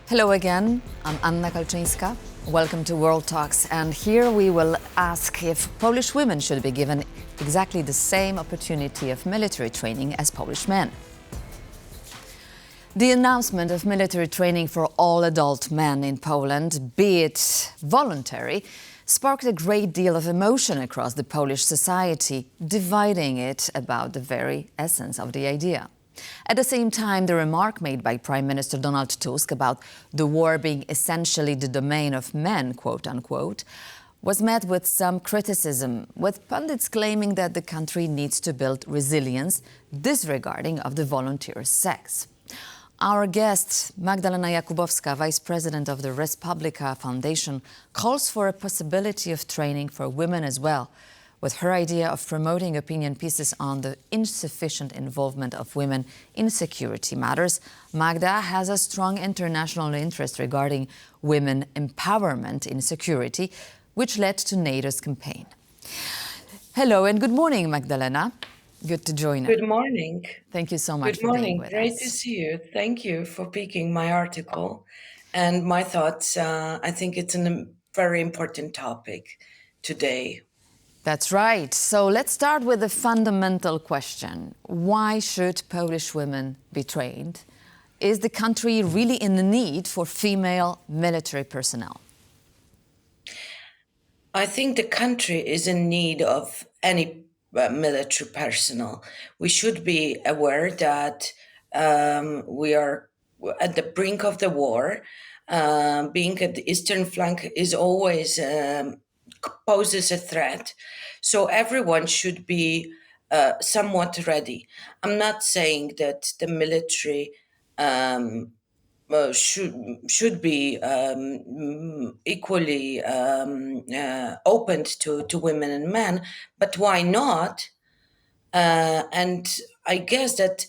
Hello again, I'm Anna Kalczyńska. Welcome to World Talks, and here we will ask if Polish women should be given exactly the same opportunity of military training as Polish men. The announcement of military training for all adult men in Poland, be it voluntary, sparked a great deal of emotion across the Polish society, dividing it about the very essence of the idea. At the same time, the remark made by Prime Minister Donald Tusk about the war being essentially the domain of men, quote unquote, was met with some criticism, with pundits claiming that the country needs to build resilience, disregarding of the volunteer sex. Our guest, Magdalena Jakubowska, Vice-President of the Publica Foundation, calls for a possibility of training for women as well, with her idea of promoting opinion pieces on the insufficient involvement of women in security matters. Magda has a strong international interest regarding women empowerment in security, which led to NATO's campaign. Hello and good morning, Magdalena. Good to join us. Good morning. Thank you so much Good for being morning. with Great us. to see you. Thank you for picking my article and my thoughts. I think it's a very important topic today. That's right. So let's start with the fundamental question. Why should Polish women be trained? Is the country really in the need for female military personnel? I think the country is in need of any military personnel. We should be aware that we are at the brink of the war. Being at the eastern flank is always poses a threat. So everyone should be somewhat ready. I'm not saying that the military should be equally opened to women and men, but why not? And I guess that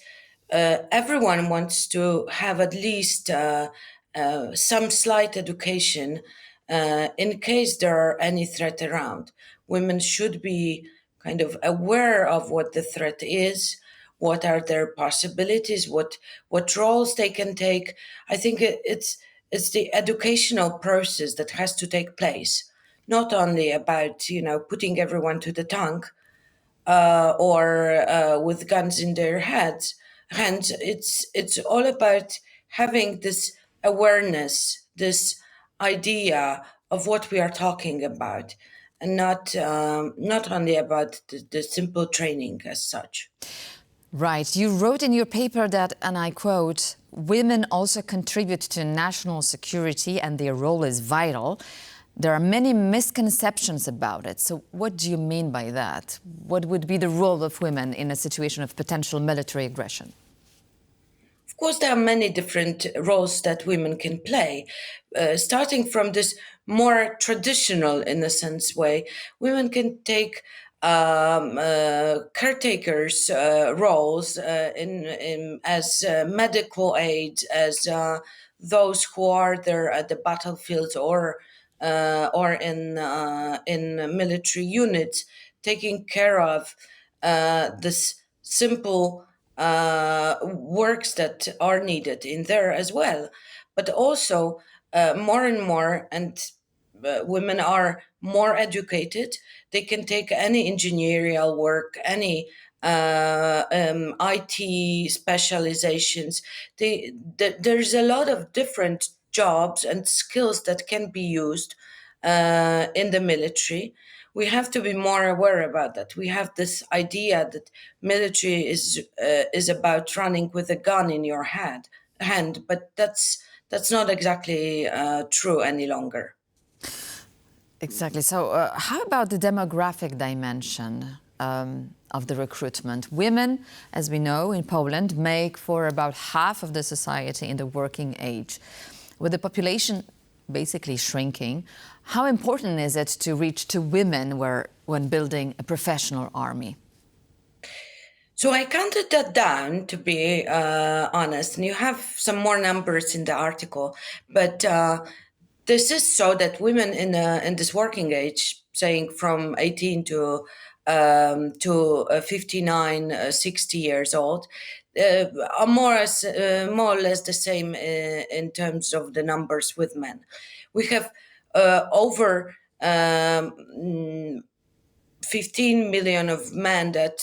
everyone wants to have at least some slight education in case there are any threat around. Women should be kind of aware of what the threat is, what are their possibilities, what roles they can take. I think it's the educational process that has to take place, not only about putting everyone to the tank or with guns in their hands. It's all about having this awareness, this idea of what we are talking about, and not only about the simple training as such. Right. You wrote in your paper that, and I quote, women also contribute to national security and their role is vital. There are many misconceptions about it. So what do you mean by that? What would be the role of women in a situation of potential military aggression? Of course, there are many different roles that women can play. Starting from this more traditional, in a sense, way, women can take caretakers roles as medical aides, as those who are there at the battlefields or in military units, taking care of this simple works that are needed in there as well. But also more and more, and women are more educated. They can take any engineering work, any IT specializations. There's a lot of different jobs and skills that can be used in the military. We have to be more aware about that. We have this idea that military is about running with a gun in your hand, but that's not exactly true any longer. Exactly. So how about the demographic dimension of the recruitment? Women, as we know, in Poland, make for about half of the society in the working age. With the population basically shrinking, how important is it to reach to women when building a professional army? So I counted that down, to be honest, and you have some more numbers in the article, but this is so that women in this working age, saying from 18 to 59, 60 years old, are more or less the same in terms of the numbers with men. We have over 15 million of men that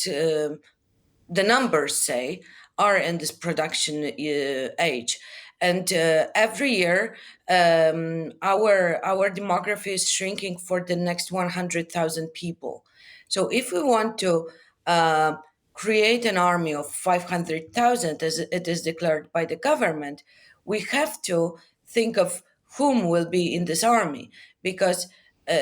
the numbers say are in this production age, and every year our demography is shrinking for the next 100,000 people. So if we want to uh, create an army of 500,000, as it is declared by the government, we have to think of whom will be in this army, because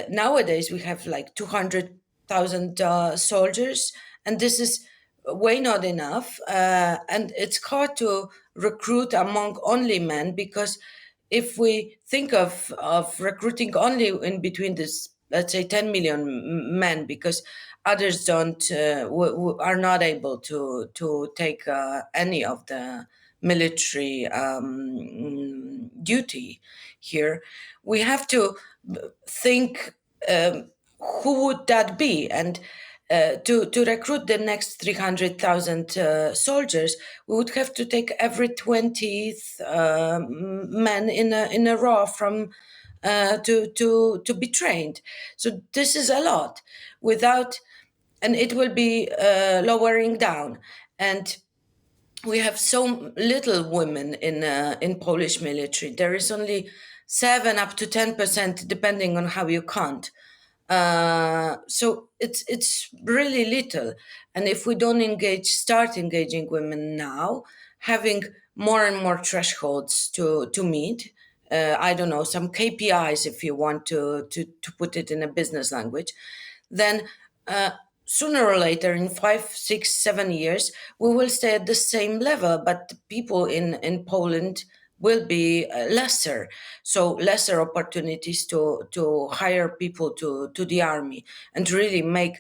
nowadays we have like 200,000 soldiers, and this is way not enough. And it's hard to recruit among only men, because if we think of recruiting only in between this, let's say 10 million men, because others don't are not able to take any of the military duty here, we have to think who would that be, and to recruit the next 300,000 soldiers, we would have to take every 20th man in a row from to be trained. So this is a lot without, and it will be lowering down. And we have so little women in Polish military. There is only 7 up to 10%, depending on how you count. So it's really little, and if we don't start engaging women now, having more and more thresholds to meet, I don't know, some KPIs, if you want to put it in a business language, then sooner or later, in 5, 6, 7 years, we will stay at the same level, but the people in Poland will be lesser, so lesser opportunities to hire people to the army and really make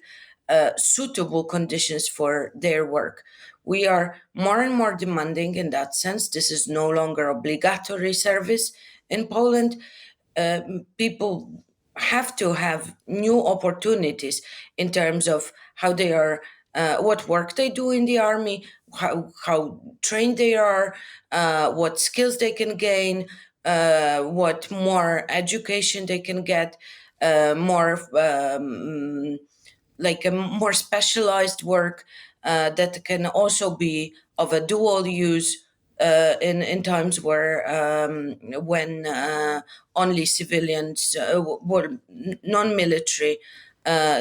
suitable conditions for their work. We are more and more demanding in that sense. This is no longer obligatory service in Poland. People have to have new opportunities in terms of how they are, what work they do in the army, how trained they are, what skills they can gain, what more education they can get, more like a more specialized work that can also be of a dual use in times where when only civilians, non-military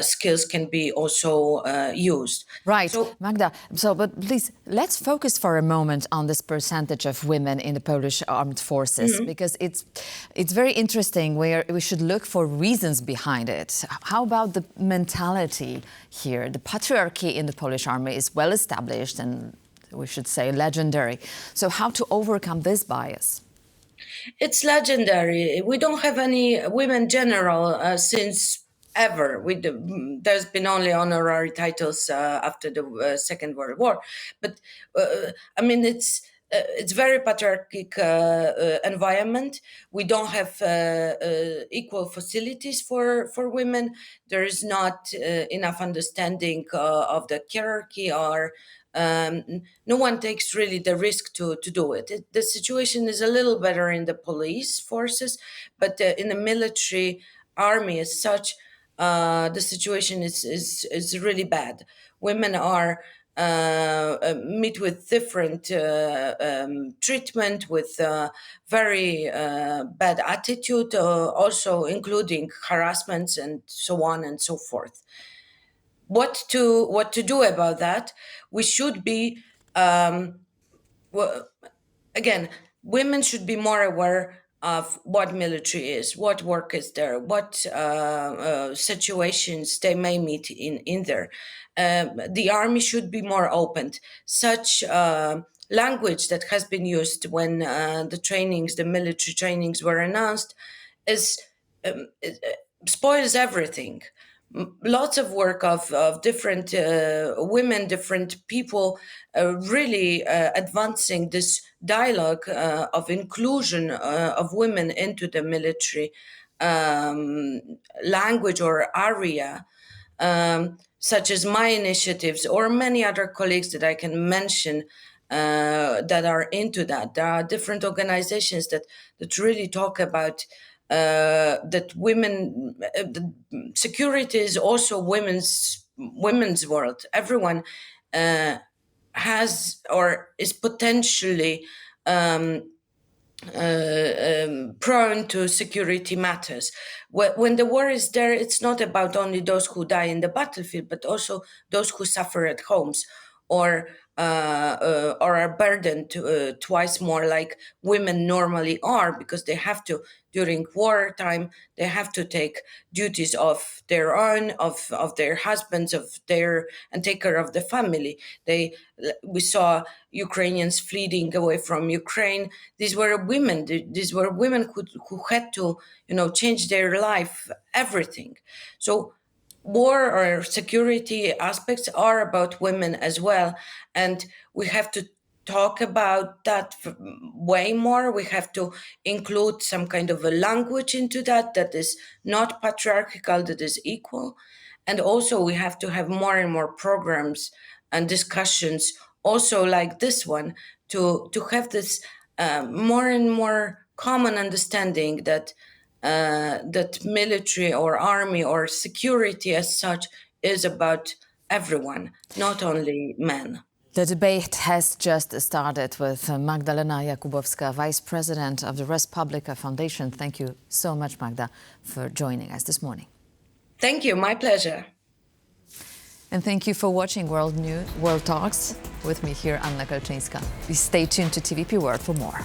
skills can be also used. Right, So Magda. So, but please, let's focus for a moment on this percentage of women in the Polish armed forces, because it's very interesting. Where we should look for reasons behind it. How about the mentality here? The patriarchy in the Polish army is well established, and we should say legendary. So, how to overcome this bias? it's legendary. We don't have any women general since ever. There's been only honorary titles after the Second World War, but I mean it's very patriarchic environment. We don't have equal facilities for women. There is not enough understanding of the hierarchy, or no one takes really the risk to do it. The situation is a little better in the police forces, but in the military army as such, the situation is really bad. Women are meet with different treatment, with very bad attitude, also including harassments and so on and so forth. What to do about that? We should be well, again, women should be more aware of what military is, what work is there, what situations they may meet in there. The army should be more open. Such language that has been used when the military trainings were announced, is it spoils everything. Lots of work of different women, different people, really advancing this dialogue of inclusion of women into the military language or area, such as my initiatives or many other colleagues that I can mention, that are into that. There are different organizations that really talk about that women security is also women's world. Everyone has or is potentially prone to security matters. When the war is there, it's not about only those who die in the battlefield, but also those who suffer at homes or are burdened twice more, like women normally are, because they have to, during wartime, they have to take duties of their own, of their husbands, and take care of the family. We saw Ukrainians fleeing away from Ukraine. These were women. These were women who had to, change their life, everything. So war or security aspects are about women as well, and we have to talk about that way more. We have to include some kind of a language into that is not patriarchal, that is equal. And also we have to have more and more programs and discussions also like this one to have this more and more common understanding that military or army or security as such is about everyone, not only men. The debate has just started with Magdalena Jakubowska, Vice-President of the Publica Foundation. Thank you so much, Magda, for joining us this morning. Thank you, my pleasure. And thank you for watching World Talks with me here, Anna Kalczyńska. Please stay tuned to TVP World for more.